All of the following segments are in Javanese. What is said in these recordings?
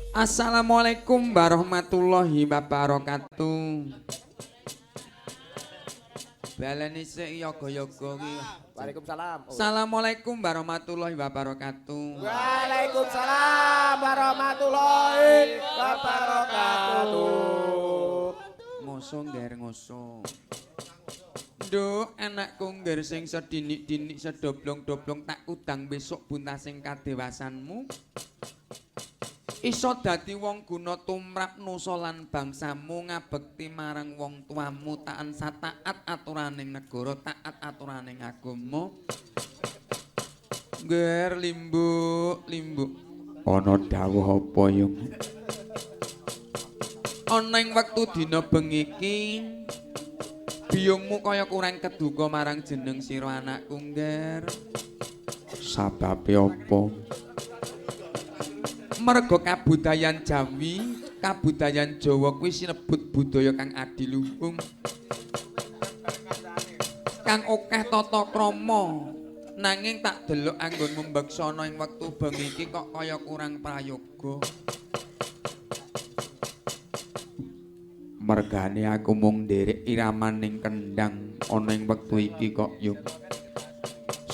Assalamualaikum warahmatullahi wabarakatuh. Baleni sik yoga-yoga ki. Waalaikumsalam. Assalamualaikum warahmatullahi wabarakatuh. Waalaikumsalam warahmatullahi wabarakatuh. Ngoso ngger ngoso. Nduk, anakku ngger sing sedinik-dinik sedoblong-doblong tak udang besok buntasing kadewasanmu. Iso dadi wong guna tumrap nusa lan bangsamu ngabekti marang wong tuamu taat sataat aturaning negara taat aturaning agama. Ngger limbuk. Ana dawuh apa yung? Ana ing wektu dina bengi iki biyungmu kaya kurang keduga marang jeneng sira anakku ngger. Sababe apa? Merga kabudayan Jawi, kabudayan Jawa kuwi sinebut budaya kang adiluhung. Kang akeh tata krama, nanging tak delok anggonmu mbeksana ing wektu bengi iki kok kaya kurang prayoga. Mergane aku mung nderek iramaning kendang ana ing wektu iki kok yung.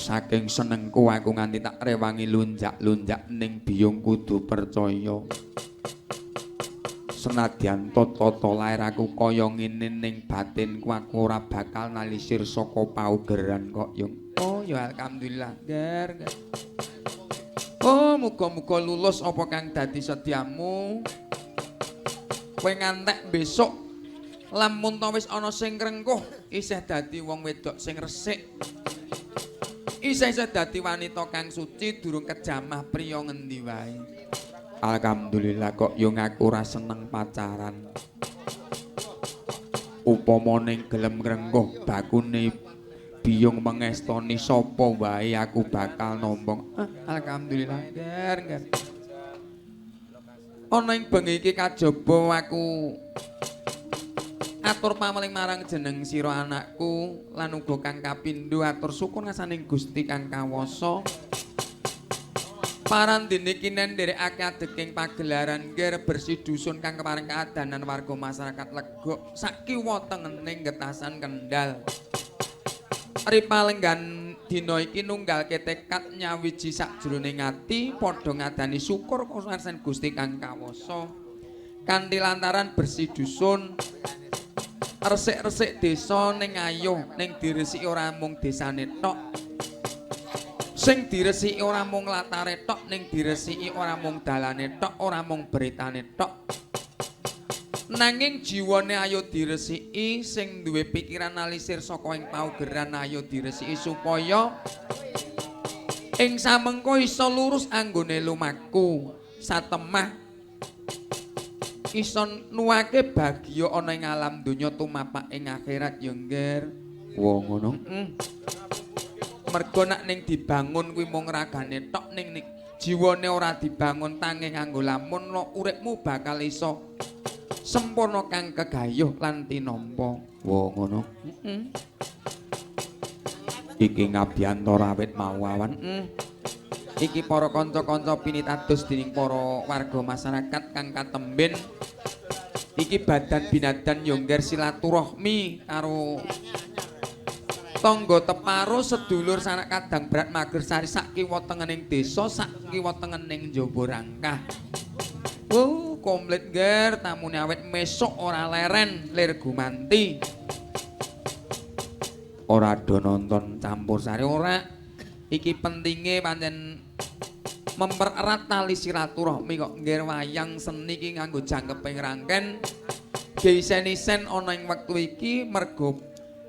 Saking senengku aku nganti tak rewangi lunjak-lunjak ning biyung kudu percaya. Senadyan tata lair aku kaya ngene ning batinku aku ora bakal nalisir saka paugeran kok yung. Oh ya alhamdulillah, Ger. Oh muga-muga lulus apa kang dadi sediamu. Kowe ngantek besok lamun ta wis ana sing rengkuh isih dadi wong wedok sing resik. Isih dadi wanita kang suci durung kejamah priya ngendi wae. Alhamdulillah kok yo aku ora seneng pacaran. Upama ning gelem ngrengkuh bakune biyung mengestoni sapa wae aku bakal nombong. Alhamdulillah, Ger. Ana ing bengi iki kajaba aku atur pameling marang jeneng sira anakku lan uga kang kapindho atur syukur ngasaning Gusti kang kawasa. Parandene kinen nderekake adeking pagelaran ngger bersih dusun kang keparing kaadanan warga masyarakat legok sakiwa tengening getasan Kendal. Ripalenggan dina iki nunggalke tekad nyawiji sakjroning ati padha ngadani syukur kusasan Gusti kang kawasa. Kanthi lantaran bersih dusun resik-resik desa ning ayo ning diresiki ora mung desane tok. Sing diresiki ora mung latare tok ning diresiki ora mung dalane tok, ora mung beritane tok. Nanging jiwane ayo diresiki sing duwe pikiran alisir saka ing paugeran ayo diresiki supaya ing samengko iso lurus anggone lumaku satemah iso nuwake bahagia ana ing alam donya tumapak ing akhirat ya ngger. Wo ngono. Mergo nek ning dibangun kuwi mung ragane tok ning jiwane ora dibangun tangi nganggo lamun uripmu bakal iso sempurna kang kegayuh lan tinampa. Wo ngono. Iki ngabiyantara awit mawawan. Iki para kanca-kanca pinitados dening para warga masyarakat kang katemben iki badan binadan yo ngger silaturahmi karo tangga teparo sedulur sanak kadang berat Magersari sak kiwa tengening desa sak kiwa tengening njaba rangkah. Komplit ngger tamune awet mesok ora leren lir gumanti. Ora do nonton campur sari ora. Iki pentinge pancen mempererat tali silaturahmi kok ngger wayang seni iki nganggo jangkeping rangken deisen-isen ana ing wektu iki mergo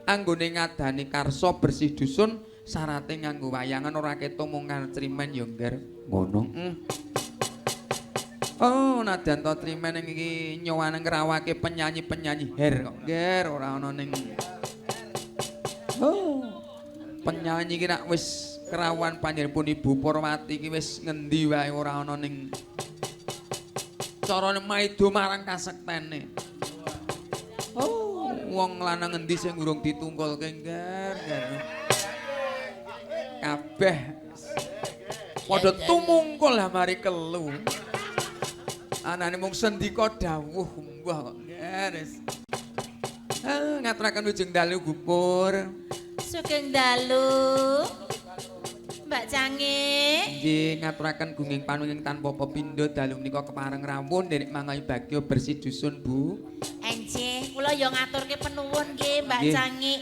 anggone ngadani karsa bersih dusun syarate nganggo wayangan ora ketung mung trimen ya ngger ngono. Oh nadyan to trimen iki nyowane ngrawake penyanyi-penyanyi her kok ngger ora ana ning penyanyi iki nek wis kerawan panjenenganipun Ibu Parwati iki wis ngendi wae ora ana ning carane maido marang kasektene. Wong lanang ngendi sing urung ditungkolke ngger. Kabeh padha tumungkul mari kelu. Anane mung sendika dawuh mbah kok ngeres. Ngaturaken ujung dalu Bupur. Sugeng dalu. Mbak Cange. Nggih ngaturaken gunging panuwun tanpa pepindha dalu menika kepareng rawuh nderek mangahi bagya bersih dusun Bu. Enjih, kula ya ngaturke penuwun nggih Mbak Nggih. Cange.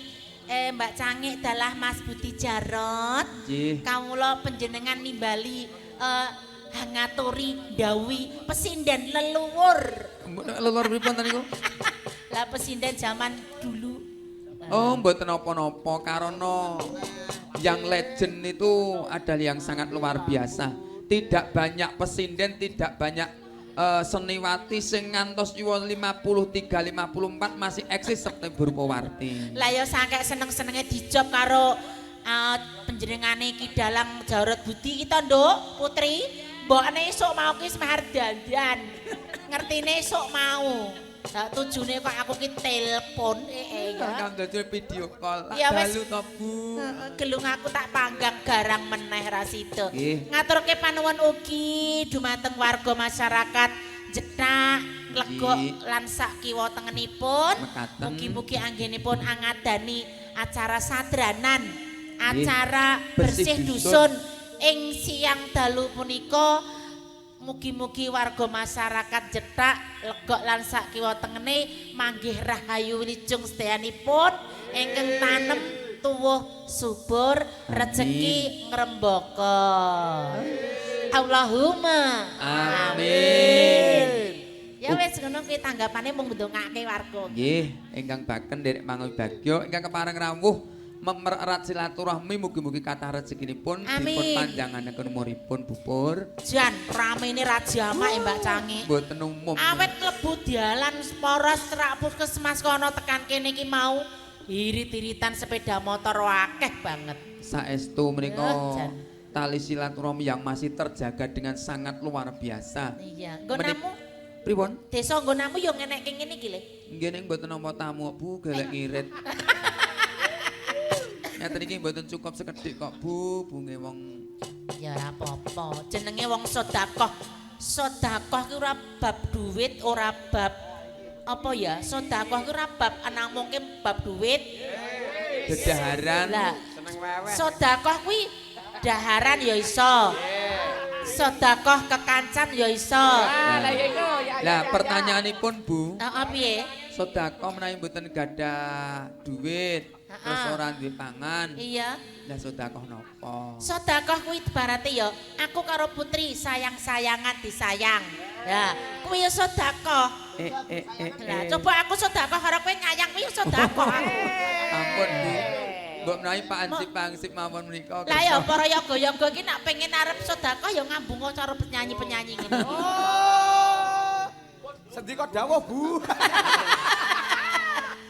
Mbak Cange dalah Mas Budi Jarot. Nggih. Kawula panjenengan nimbali ngaturi dawi pesinden leluhur. Lelor pripun ten niku? Lah pesinden zaman dulu. Oh, mboten napa-napa karena yang legend itu adalah yang sangat luar biasa. Tidak banyak pesinden, tidak banyak seniwati sing ngantos yuwa 53 54 masih eksis seperti Burpawarti. Lah ya saking seneng-senenge dijob karo panjenengane Ki Dalang Jarot Budi kita, Nduk, Putri. Mbokne esuk mau ki semar dandan. Ngertine esuk mau. Lah tujune kok aku ki telepon ya. Kakang dadi video call. Ya wis. Dalu to, Bu. Gelung aku tak panggang garang meneh ra sida. Nggih. Ngaturke panuwun ugi dumateng warga masyarakat Jethak, Legok Nggih. lan sak kiwa tengenipun. Mekaten. Mugi-mugi anggenipun angadani acara sadranan, Nggih. acara Bersih bersih dusun. dusun ing siang dalu punika. Mugi-mugi warga masyarakat Jethak, Legok lan sak kiwa tengene manggih rahayu wilijung sedayanipun ingkang tanem tuwuh subur rejeki ngrembaka. Allahumma Amin. Ya wis ngono kuwi tanggapane mung ndongake warga. Nggih, ingkang baken nderek mangahi bagya ingkang kepareng rawuh memererat silaturahmi mugi-mugi kathah rezekinipun Amin. dipun panjanganaken umuripun Bupur. Jan ramene ra jamak Mbak Cange. Mboten umum. Awet klebu dalan poros serak puskesmas kono tekan kene iki mau irit-iritan sepeda motor akeh banget. Saestu menika Jan. tali silaturahmi yang masih terjaga dengan sangat luar biasa. Iya, nggonamu Pripun? desa nggonamu yo ngenek ngene iki le. Nggih ning mboten nampa tamu Bu, golek ngirit. Ngeten iki mboten cukup sekedhik kok Bu, bunge wong Ya ora apa-apa, jenenge wong sedekah. Sedekah ki ora bab duit, ora bab apa ya? Sedekah ki ora bab ana mungkin bab duit. dedaharan. Lah, Seneng wewe. sedekah kuwi daharan ya iso. Sedekah kekancan ya iso. Lah ya iku ya. Lah pertanyaanipun Bu, Heeh piye? sedekah menawi mboten gadah duit, terus ora duwe pangan. Iya. Lah sedekah napa? Sedekah kuwi ibarate ya aku karo putri sayang-sayangan disayang. Ya, kuwi ya sedekah. Lah coba aku sedekah karo kowe nyayang kuwi ya sedekah. Ampun Bu. Mbok menawi Pak Ansip mawon menika. Lah ya para yoga-yoga iki nek pengen arep sedekah ya ngambung cara penyanyi-penyanyi ngene. Oh. Sendika dawuh, Bu.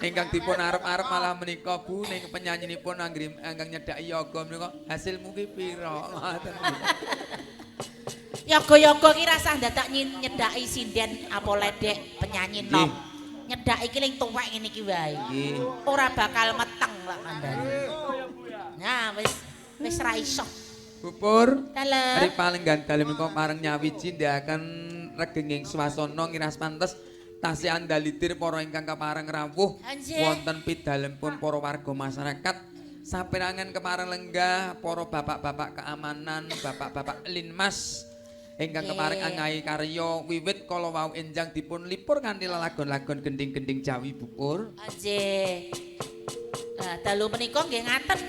Ingkang dipun arep-arep malah menika Bu ning penyanyinipun anggang nyedhaki yoga menika hasilmu ki pira? Ngoten. Yoga-yoga ki rasah dadak nyedhaki sinden apa ledek penyanyi nom. Nyedhaki ki ling tuwek ngene iki wae. Nggih. Ora bakal meteng lak kandhane. Nah, wis ra iso. Bupur. Dalem. Ari paling gandal menika pareng nyawiji ndhaken regenging swasana ngiras pantes tasih andalitir para ingkang kepareng rawuh Anjih. wonten pidalempun para warga masyarakat saperangan kepareng lenggah para bapak-bapak keamanan, bapak-bapak linmas ingkang kepareng angahi karya wiwit kala wau enjang dipun lipur kanthi lelagon-lagon gending-gending Jawi Bupur. Anjih. Nah, dalu menika nggih ngaten.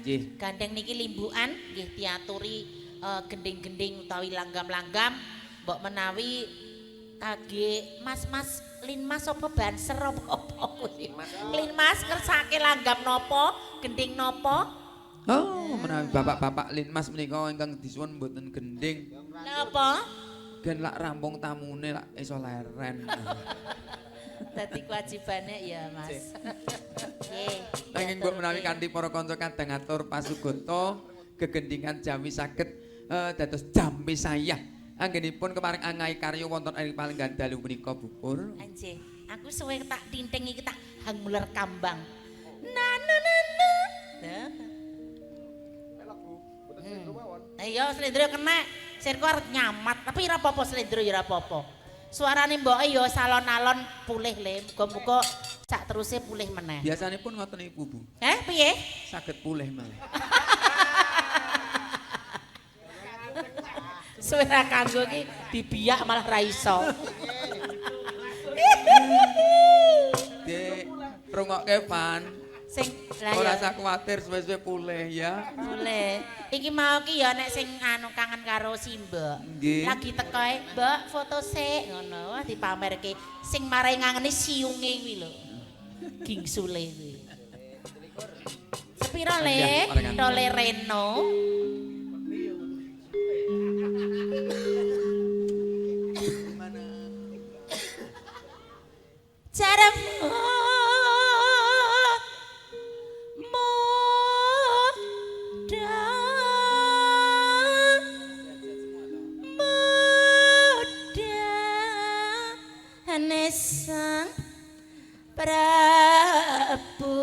Nggih. Gandeng niki limbukan nggih diaturi gending-gending utawi langgam-langgam mbok menawi kage mas-mas linmas apa banser apa kuwi. Linmas ngersake langgam napa, gending napa? Oh, menawi bapak-bapak linmas menika ingkang disuwun mboten gending. Napa? Gen lak rampung tamune lak iso leren. Dadi kewajibane ya, Mas. Nggih. Nanging mbok menawi kanthi para kanca kadang atur pasugata gegendingan Jawi saged dados jampi sayah. Anggenipun kepareng angahi karya wonten ing paling gandalu menika Bupur. Anjih, aku suwe tak tinting iki tak hang muler kambang. Na na na na. Ayo slendro kena. Sirku arep nyamat, tapi ora apa-apa slendro ya ora apa-apa. Suarane mboke ya salon-alon pulih le. Muga-muga sak teruse pulih meneh. Biasanipun ngoten Ibu, Bu. Piye? Saged pulih malih. Suara kanggo ki dibiyak malah ra iso. Dek, rungokke Van. Sing Ora lah ya. usah kuwatir suwe-suwe pulih ya. Boleh. Iki mau ki ya nek sing anu kangen karo si Mbok. Nggih. Lagi teko ae, Mbok foto sik ngono. Wah dipamerke. Sing marai ngangeni siunge kuwi lho. Gingsule kuwi. Sepiro le? Tole Reno. Caramu Sang Prabu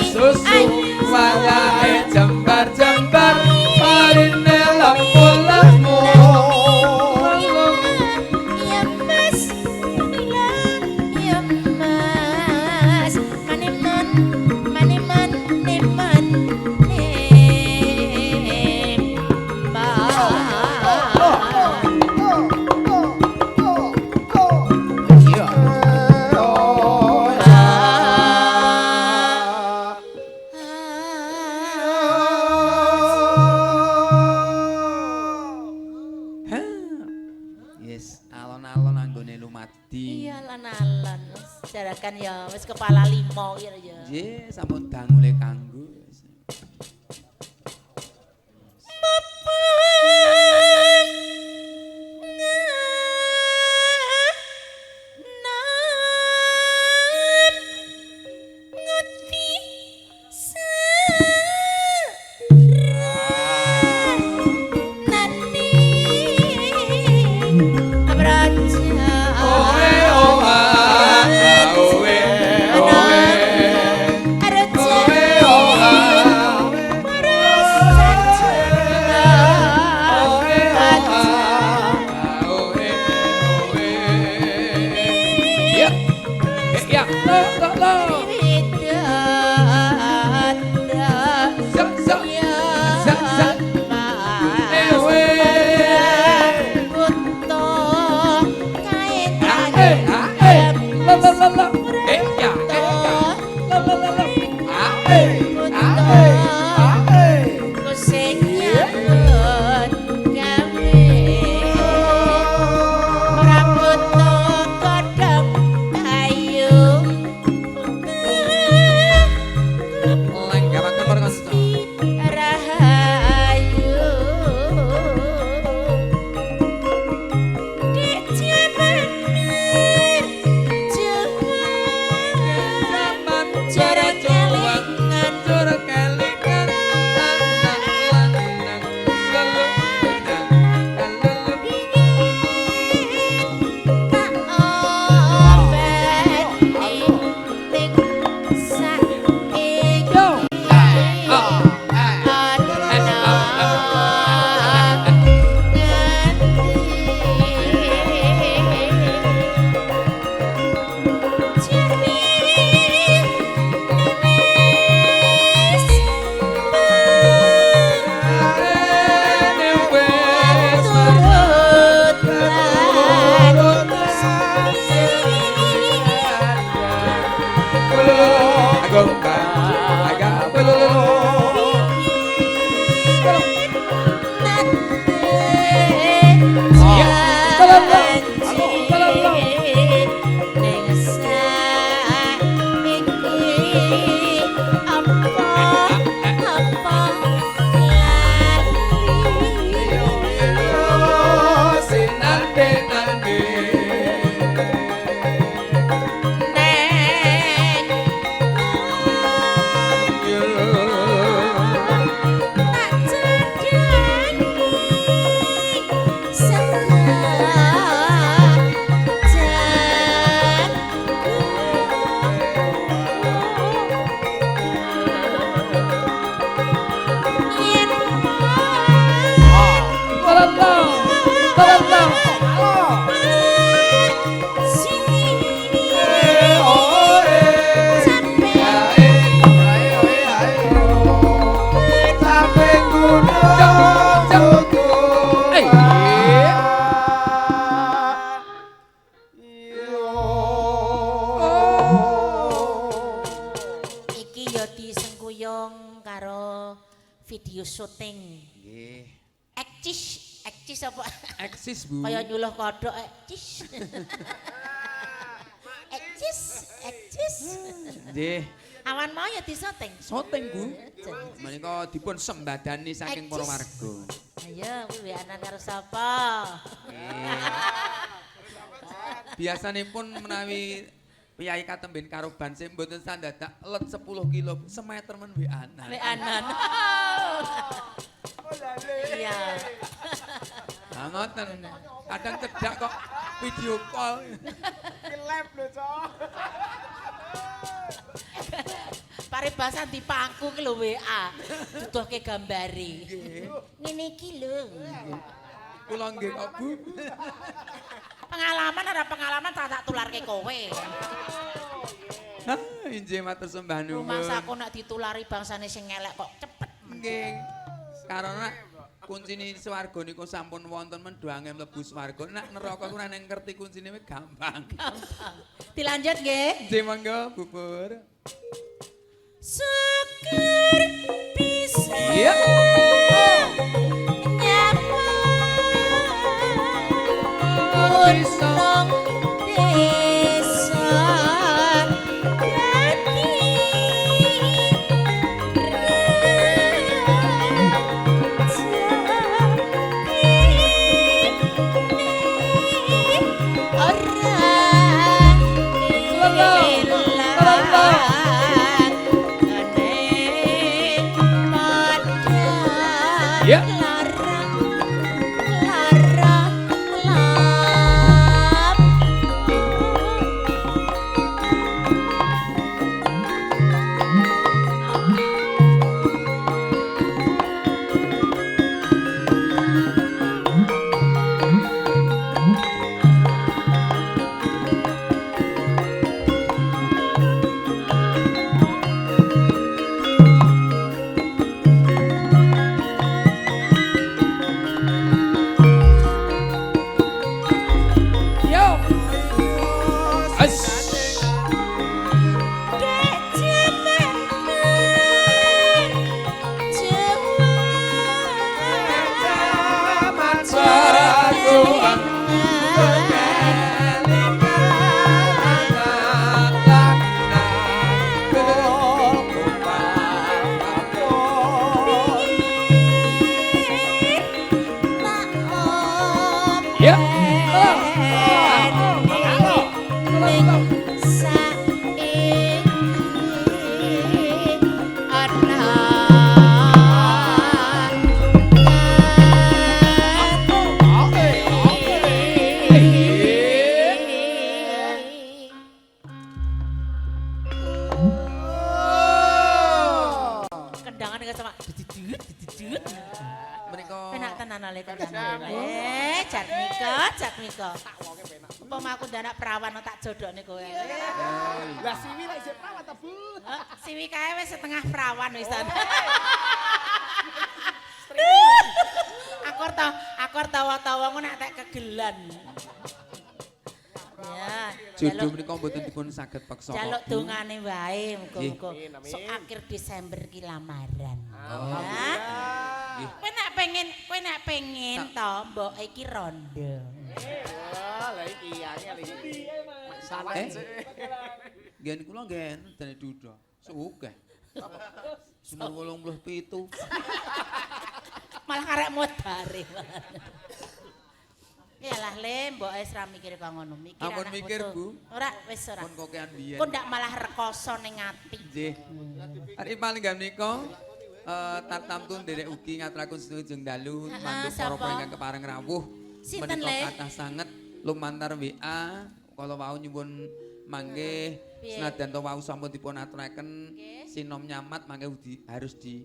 susu wayahe jembar-jembar parine lemu-lemu ya mas maneman neman kan ya wis kepala 5 ya ya. Nggih, sampun dangule kanggo. video syuting. Nggih. Ekcis apa? Eksis, Bu. Kaya nyuluh kodhok ekcis. Ekcis. Nggih. Awan mau ya disyuting. Syuting, Bu. Menika dipun sembadani saking para warga. Ayo, kuwi anak karo sapa? Biasanipun menawi piyai katemben karo banse mboten sandadak let 10 kilo semeter men weanan. Weanan. Iya. Lah ngoten. Kadang cedak kok video call. Ki live lho, Cok. Paribasan dipangku ki lho WA. Duduhke gambare. Ngene iki lho. Kula nggih kok, Bu. Pengalaman ada pengalaman tak tularke kowe. Hah, injih matur sembah nuwun. Rumangsaku nek ditulari bangsane sing elek kok cepet. Nggih. Karena kuncine swarga niku sampun wonten men doange mlebu swarga. Nek neraka ku nek ngerti kuncine wis gampang. Gampang. Dilanjut nggih. Nggih monggo, Bubur. Syukur bisa. Iya. Untung desa dadi Ya. Jodokne kowe. Lah siwi lek isih perawan ta, Bu? Siwi kae wis setengah perawan wis. Akor tawa-tawa ngono nek kegelan. Ya, Jodoh menika mboten dipun saged peksa. Jaluk dongane wae muga-muga Amin, amin. sok akhir Desember ki lamaran. Alhamdulillah. Nggih. Kowe nek pengen to mbok iki rondo. Wah, lah iki angel iki. Masalah sih. Ngen kula ngen dene duda. Sugih. Umur 87. Malah karek modare. Yalah Le, mbok wis ra mikir kok ngono. Mikir Ampun anak mikir, putu. Bu. Ora, wis ora. Pun kokean biyen. Kok ndak malah rekoso ning ati. Nggih. Ari paling gak menika tatamtun derek ugi ngaturaken sedaya dalu mantuk para sapa? ingkang kepareng rawuh. Sinten, Le? Menika kathah sanget lumantar WA kala wau nyuwun mangke Piye? senajan to wau sampun dipun aturaken Nggih. sinom nyamat mangke harus di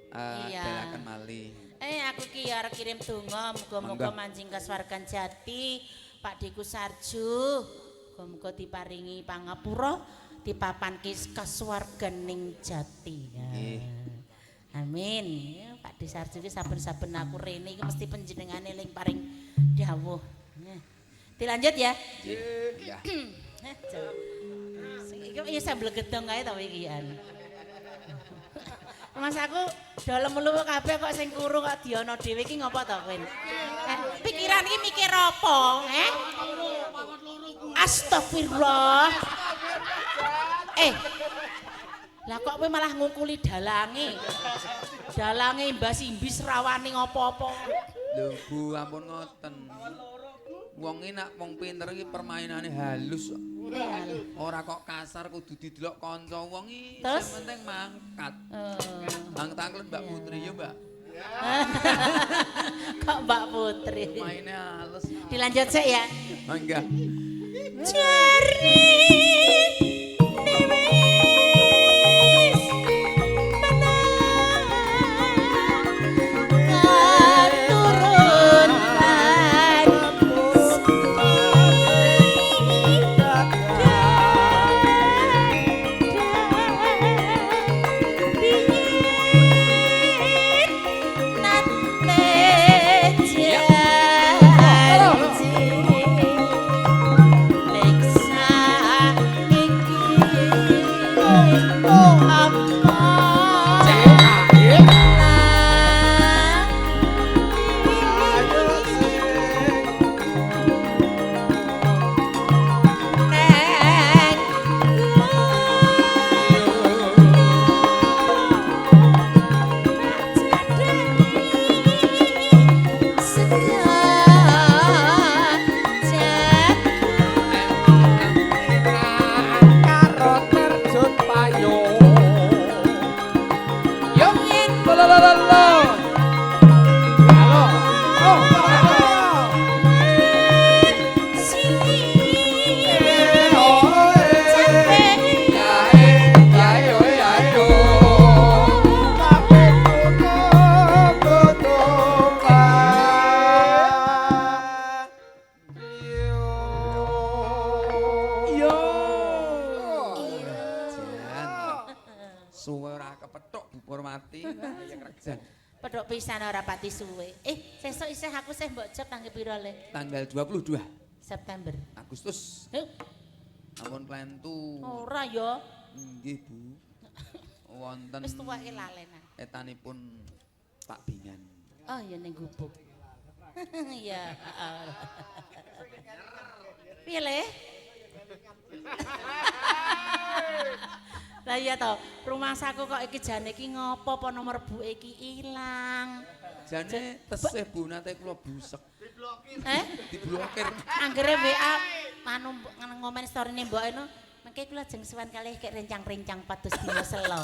Iya. dalaken malih. Aku ki arep kirim donga muga-muga Monggo. manjing kaswargan jati Pak Diku Sarju. Muga-muga diparingi pangapura dipapanke kaswargan ning jati. Ya. Nggih. Amin. Ya, Pak Di Sarju ki saben-saben aku rene iki mesti panjenengane ling paring dawuh. Ya. Dilanjut ya. Iya. Iki ya sambel gedong kae to iki an. Mas aku dalem melu kabeh kok sing kuru kok diono dhewe iki ngopo to kowe? Pikiran iki mikir apa, Astagfirullah. Lah kok kowe malah ngungkuli dalange? Dalange imbas imbis rawani ngopo-opo. Lho Bu, ampun ngoten. Wong iki nak wong pinter iki permainane halus. Ora kok kasar kudu didelok kanca wong iki Terus? sing penting mangkat. Bang tanglet Mbak Putri ya, Mbak. Kok Mbak Putri. Maine halus. Dilanjut sik ya. Mangga. Jari niwis menang katurunkan Karo terjun payung. Yo, lo. Halo. Oh, halo. Suwe ora kepethuk Bu Purwati. Ya kerjan. Pedhok pisan ora pati suwe. Sesuk isih aku sih mbok jog tanggal piro Le? Tanggal 22 September. Agustus. Heh, Ampun klentu. ora ya. Nggih, Bu. Wonten Wis tuweke lalenan. etanipun Pak Bingan. Oh ya ning gubuk. Iya. Piye Le? Lah iya to, rumah saku kok iki jane iki ngopo apa nomor buke iki ilang. Jane tesih Bu nate kula busek. Diblokir. Anggere WA anu ngomen storine mbok eno mengke kula jeng sowan kalih kek rencang-rencang pados dina selo.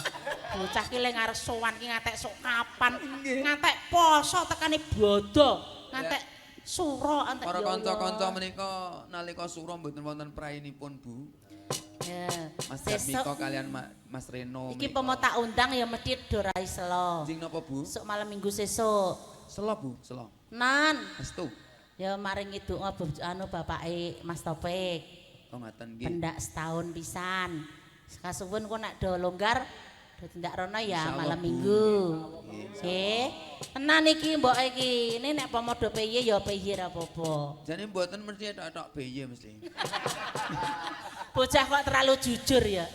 Bocah ki lek arep sowan ki ngatek sok kapan, ngatek poso tekane bodo, ngatek suro antek Para ya Allah. kanca-kanca menika nalika sura mboten wonten prainipun Bu. Ya, Mas sesuk Jamiko kalian Mas Reno. iki pemo tak undang ya mesti do ra selo. Jing napa Bu? Besok malam Minggu sesuk. Selo Bu, selo. Nan, Estu. ya maringi donga anu bapake Mas Topik. Oh ngaten nggih. Pendak setahun pisan. Kasuwun kok nek do longgar do tindak rono ya Insyaallah, malam Bu. Minggu. Nggih. Nggih. Tenan iki mbok iki. Ini nek pomodo piye ya piye ra apa-apa. Jane mboten mesti tok-tok beye mesti. Bocah kok terlalu jujur ya.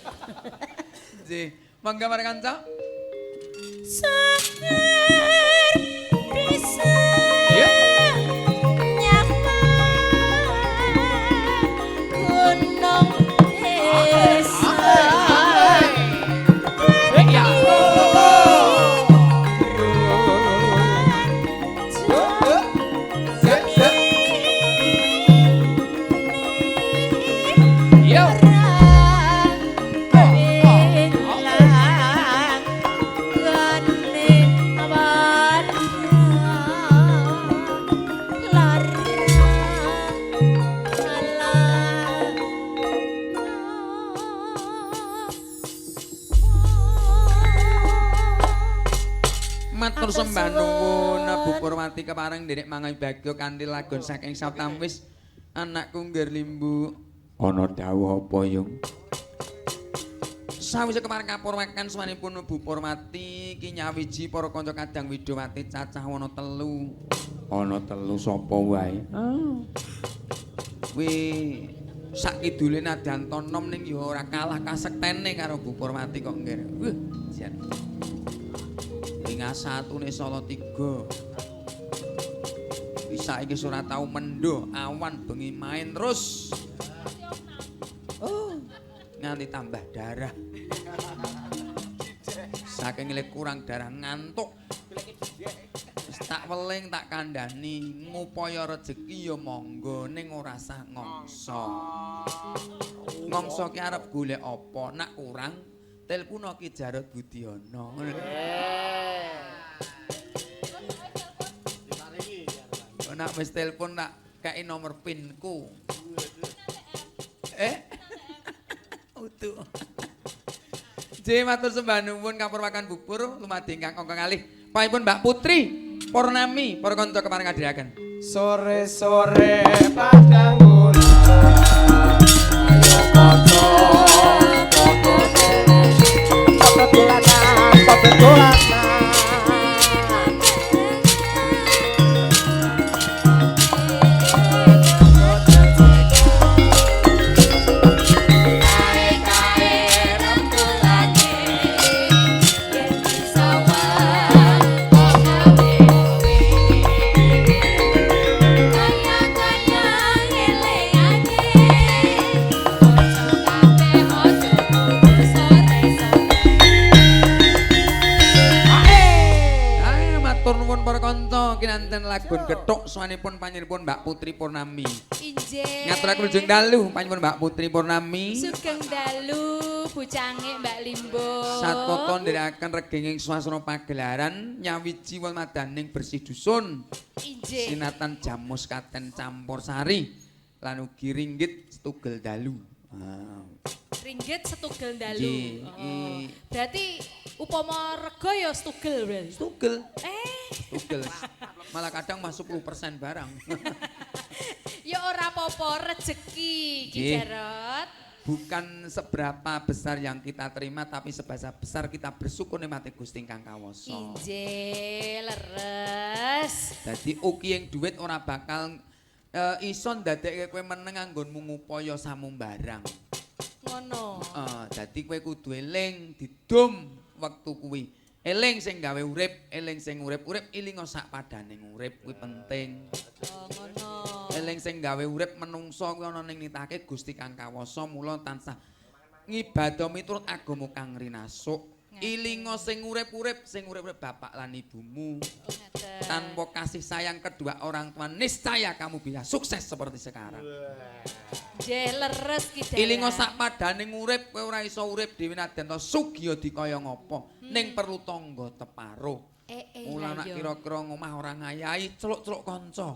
Nggih, monggo para kanca. Seger bisa Iya. nyamang gunung desa. Ya. Yo. Matur sembah nuwun Bu Purwati kepareng nderek mangai bagya kanthi lagon saking Satamwis anakku ngger limbu ana dawuh apa yung sawise kepareng kapurwakan sawanipun Bu Purwati ki nyawiji para kanca kadang Widowati cacah ana telu sapa wae kuwi sak kidule nadan tonom ning ya ora kalah kasektene karo Bu Purwati kok ngger jan ngasatune Salatiga. Bisa iki ora tau mendo, awan bengi main terus. Oh, nganti tambah darah. Saking lek kurang darah ngantuk. Wis tak weling tak kandhani ngupaya rejeki ya monggo ning ora sah ngongso. Ngongso ki arep golek apa? Nak kurang telpon Ki Jarot Budiono. Nak wis telepon nak kei nomor pinku. Utuh. J matur sembah nuwun kapurwakan bubur lumadi ingkang kangge kalih. Panjenengan Mbak Putri Purnami para kanca kepareng kadhiraken. Sore-sore padang ulang ayo kanca dolanan kinanten lagun gethuk sawanipun panjenenganipun Mbak Putri Purnami. Injih. Ngaturaken wilujeng dalu panjenenganipun Mbak Putri Purnami. Sugeng dalu bucange Mbak Limbo. Satata ndherekaken regenging swasana pagelaran nyawiji wemadaning bersih dusun. Injih. Sinatan jamus katen campur sari lan ugi ringgit setugel dalu. Ringgit setugel dalu. Nggih. Oh. Berarti upama rega ya setugel berarti. Setugel. Setugel. Malah kadang masuk 10% barang. Ya ora apa-apa rezeki Ki Nggih. Jarot. Bukan seberapa besar yang kita terima tapi sebesar besar kita bersyukur nikmati Gusti ingkang kawasa. Injih, leres. Dadi ugi yang duit ora bakal iso ndadekke kowe meneng anggonmu ngupaya samumbarang. Ngono. Dadi kowe kudu eling didum wektu kuwi. Eling sing gawe urip, eling sing urip-urip ilinga sak padaning urip kuwi penting. Oh, ngono. Eling sing gawe urip menungso kuwi ana ning nitake Gusti kang kawasa mula tansah ngibadah miturut agama kang rinasuk. Ilinga sing urip-urip bapak lan ibumu. Ngeten. Tanpa kasih sayang kedua orang tua niscaya kamu bisa sukses seperti sekarang. Nggih, leres Ki Jarot. Ilinga sak padaning urip kowe ora iso urip dhewe naden to sugih dikaya ngapa. Ning perlu tangga teparo. Mula nak kira-kira ngomah ora ngayahi celuk-celuk kanca.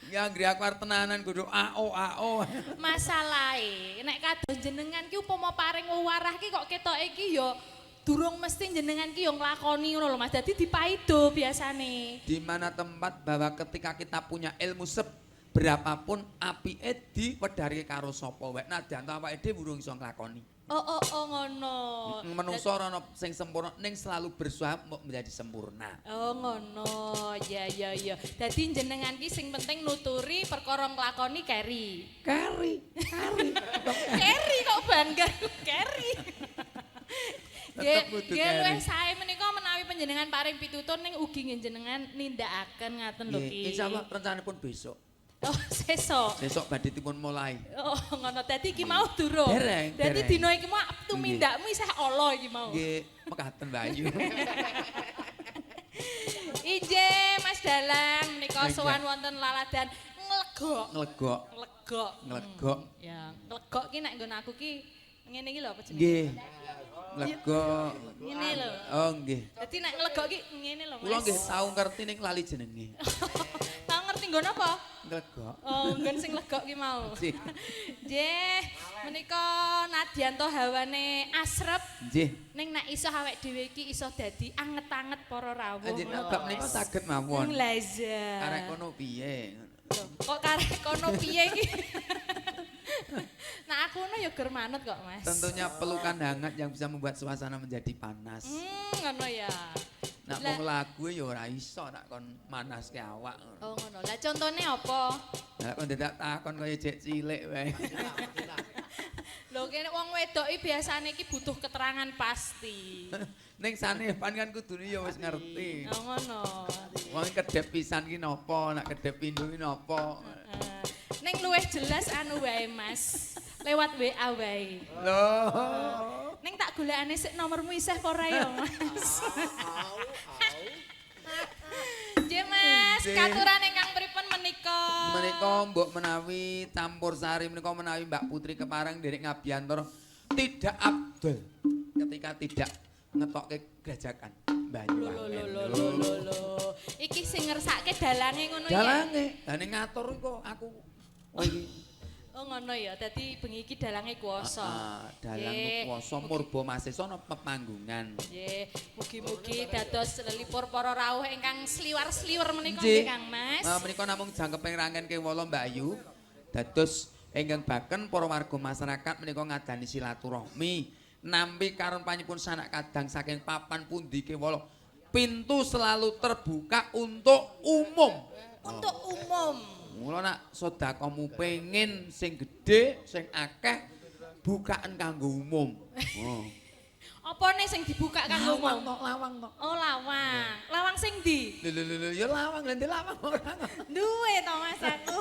Ya nggri aku arep tenanan kudu ao. Masalahe nek kados jenengan ki upama paring wewarah ki kok ketoke ki ya durung mesti jenengan ki yo nglakoni ngono lho Mas. Dadi dipaido biasane. Di mana tempat bahwa ketika kita punya ilmu berapapun apike diwedharke karo sapa wae. Nadyan awake dhewe urung iso nglakoni. Oh ngono. Menungso ora ana sing sempurna ning selalu bersuah menjadi sempurna. Oh ngono. Ya. Dadi jenengan ki sing penting nuturi perkara nglakoni keri. Kari. Keri kok bangga keri. Tetep kudu Nggih keri. luwih sae menika menawi panjenengan paring pitutur ning ugi njenengan nindakaken ngaten lho ki. Insyaallah rencanipun besok. Oh, sesuk. Besok badhe dipun mulai. Oh, ngono. Dadi iki mau durung. Dereng, Dadi dereng. dina iki mau tumindakmu isih ala iki mau. Nggih, mekaten Mbak Ayu. Ije Mas Dalang menika Nggih. sowan wonten laladan nglegok. Nglegok. Nglegok. Ya, nglegok ki nek nggon aku ki ngene iki lho apa jenenge? Nggih. Nglegok. Ngene lho. Oh, nggih. Dadi nek nglegok ki ngene lho, Mas. Kula nggih tau ngerti ning lali jenenge. Tau ngerti nggon apa? Nglegok. Oh, nggon sing legok ki mau. Nggih. Nggih, menika nadyanto hawane asrep Nggih. ning nek iso awake dhewe iki iso dadi anget-anget para rawuh. Njenengan bab menika saged mawon. Laza. Arek kono piye? Kok karek kono piye iki? Nah aku ya ger manut kok, Mas. Tentunya pelukan hangat yang bisa membuat suasana menjadi panas. Ngono ya. Nak Lah- wong lagu ya ora iso nak kon manaske awak. Oh ngono. Lah contone apa? Lah kon dadak takon kaya jek cilik wae. Lho kene wong wedok iki biasane iki butuh keterangan pasti. Ning sanepan kan kudune ya wis ngerti. Oh ngono. Wong kedep pisan ki napa, nak kedep pindho ki napa. Ning luwih jelas anu wae, Mas. Lewat WA wae. Loh. Ning tak golekane sik nomormu isih apa ora ya, Mas? Nggih, Mas. Nggih. Katuran ingkang pripun menika? Menika mbok menawi campur sari menika menawi Mbak Putri Kepareng Derek Ngabiantoro tidak abdul ketika tidak ngetokke grajakan Banyuwangen. Lho. Iki sing ngersake dalange ngono ya. Jalange, lah ning ngatur kok aku. Oh iki. Oh ngono ya. Dadi bengi iki dalange kuwasa. Dalang Nggih. kuwasa murba masesa ana pepanggungan. Nggih, mugi-mugi dados lelipur para rawuh ingkang sliwar-sliwer menika Nggih. nggih Kang Mas. Menika namung jangkeping rangen kewala Mbak Ayu. Dados ingkang baken para warga masyarakat menika ngadani silaturahmi nampi karon panyipun sanak kadang saking papan pundi kewala. Pintu selalu terbuka untuk umum. Untuk umum. Mula nak sedekahmu pengen sing gedhe, sing akeh bukaan kanggo umum. Oh. Apa nih sing dibuka kanggo umum? Lawang kok. Oh, lawang. Lawang sing ndi? Lho ya lawang, lha lawang ora. Duwe to Mas aku.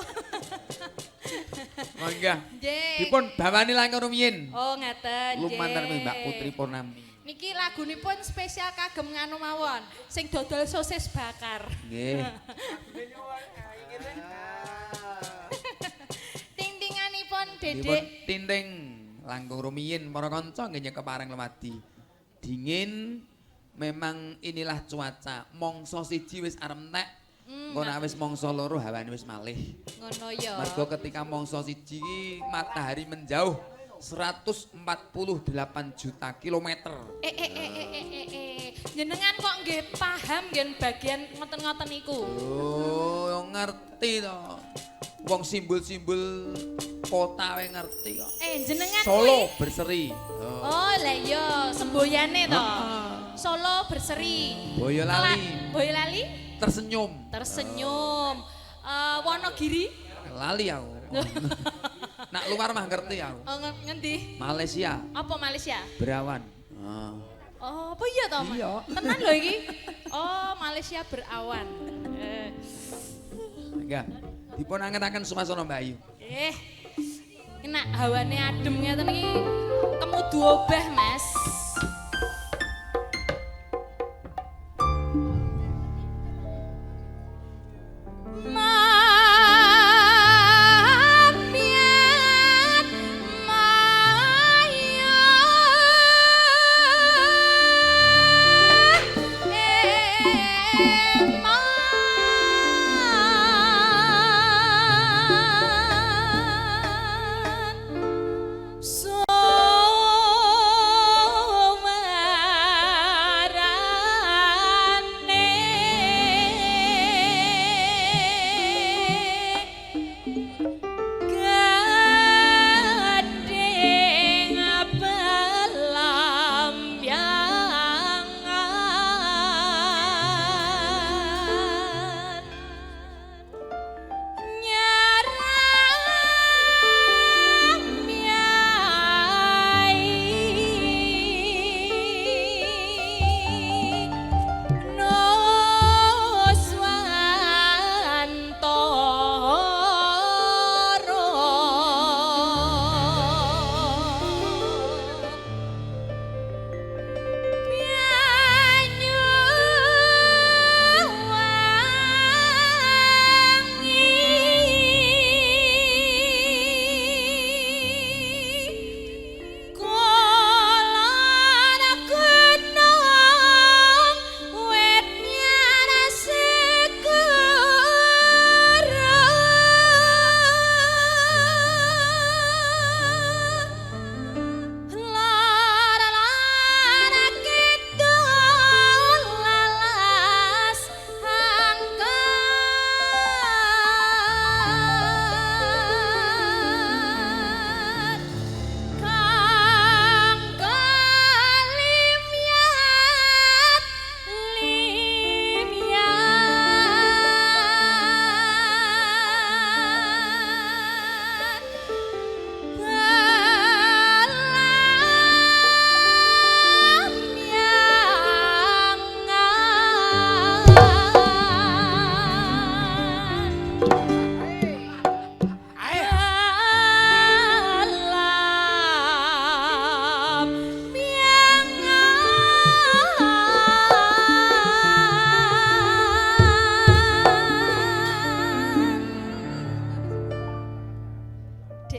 Mangga. Nggih. Dipun bawani langkung rumiyin. Oh, ngeten. Lumantar Mbak Putri Purnami. Niki lagunipun spesial kagem nganu mawon, sing dodol sosis bakar. Nggih. Ting-tinganipun Dipun Dedek. tinting langkung rumiyin para kanca nggih kepareng lemadi. Dingin memang inilah cuaca. Mangsa siji wis arep entek. Engko nek wis mangsa loro hawane wis malih. Ngono ya. Mergo ketika mangsa siji iki matahari menjauh 148 juta kilometer. Jenengan kok nggih paham nggih bagian ngoten-ngoten iku. Oh, ngerti to. Wong simbol-simbol kota wae ngerti kok. Jenengan Solo kuwi- berseri. Oh, lah iya semboyane to. Heeh. Solo berseri. Boyolali. Boyolali Tersenyum. tersenyum. Wonogiri. Lali aku. Nak luar mah ngerti aku. Oh, ngendi? Malaysia, Apa Malaysia? Berawan. Ah. Oh, apa iya to? Mas? Iya. Tenan lho iki. Oh, Malaysia berawan. Enggak. Dipun angetaken suasana Mbak Ayu. Enak hawane adem ngeten iki. Kemudu obah, Mas. Mamiat maya eman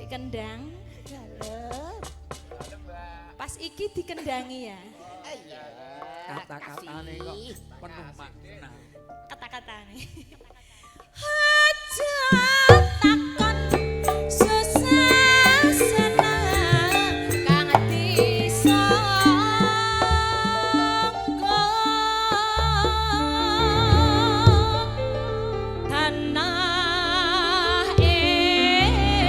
Kendang. Dalem. Pas iki dikendangi ya. Iya. Kata-katane kok penuh makna. Kata-katane. Aja takon susah senang kang disangka tanah endah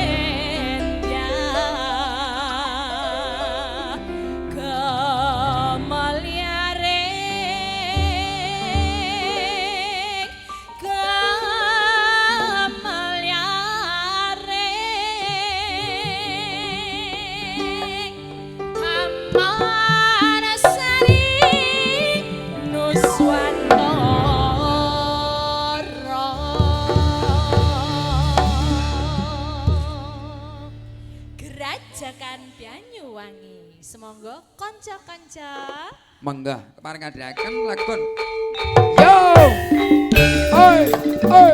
kemeliaring Amarasari Nuswantara Gerajakan Banyuwangi. Semonggo kanca-kanca Menggah kepareng ngadhaken lagon. Yo! Oi! Oi!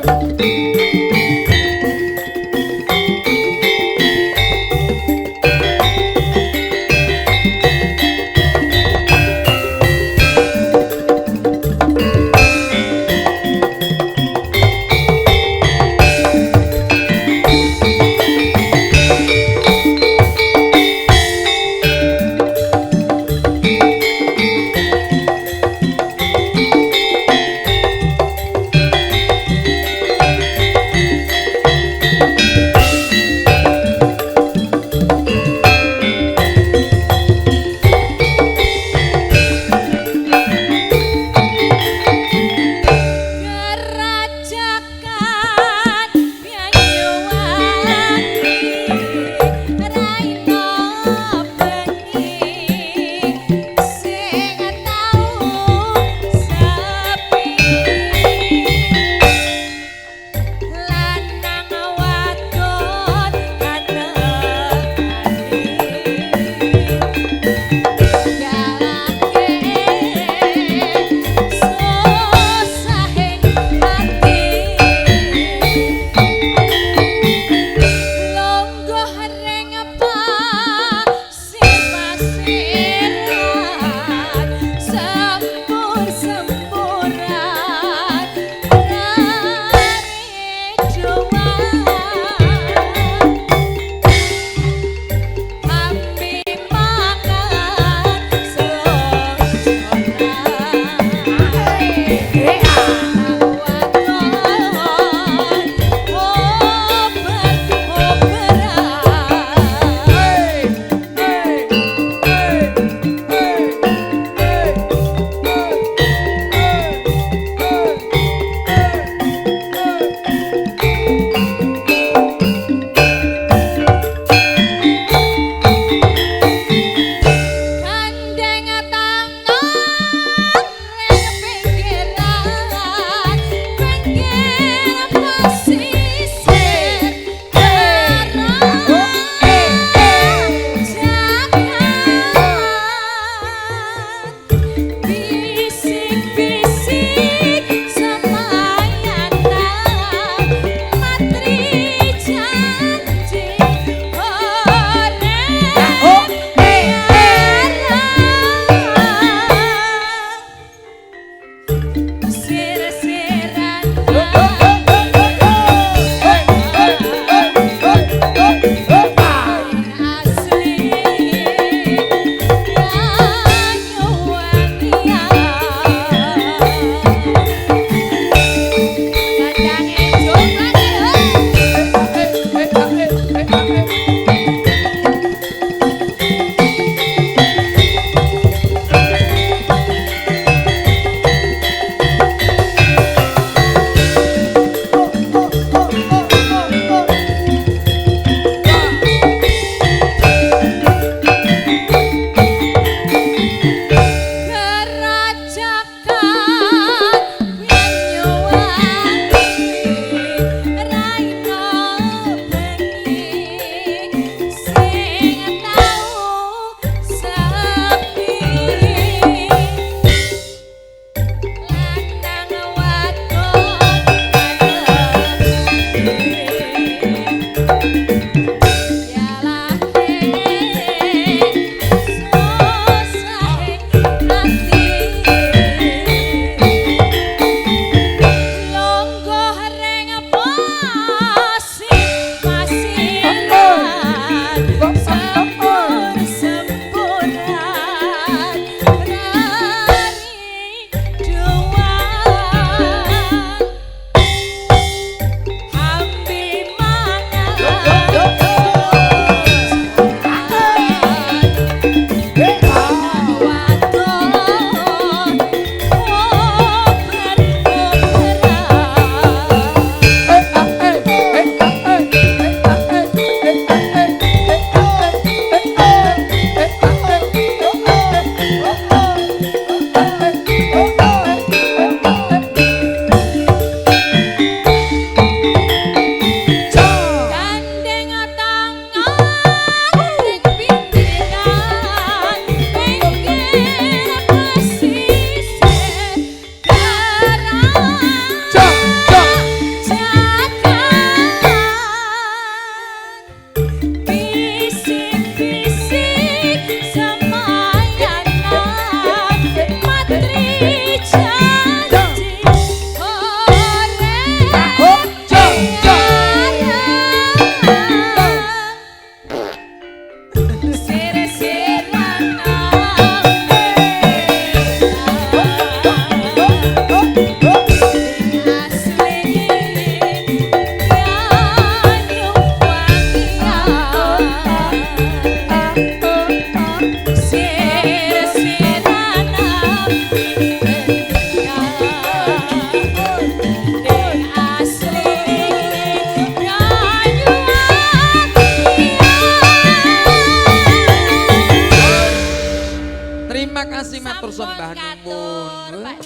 Terima kasih matur sembah nuwun. Pak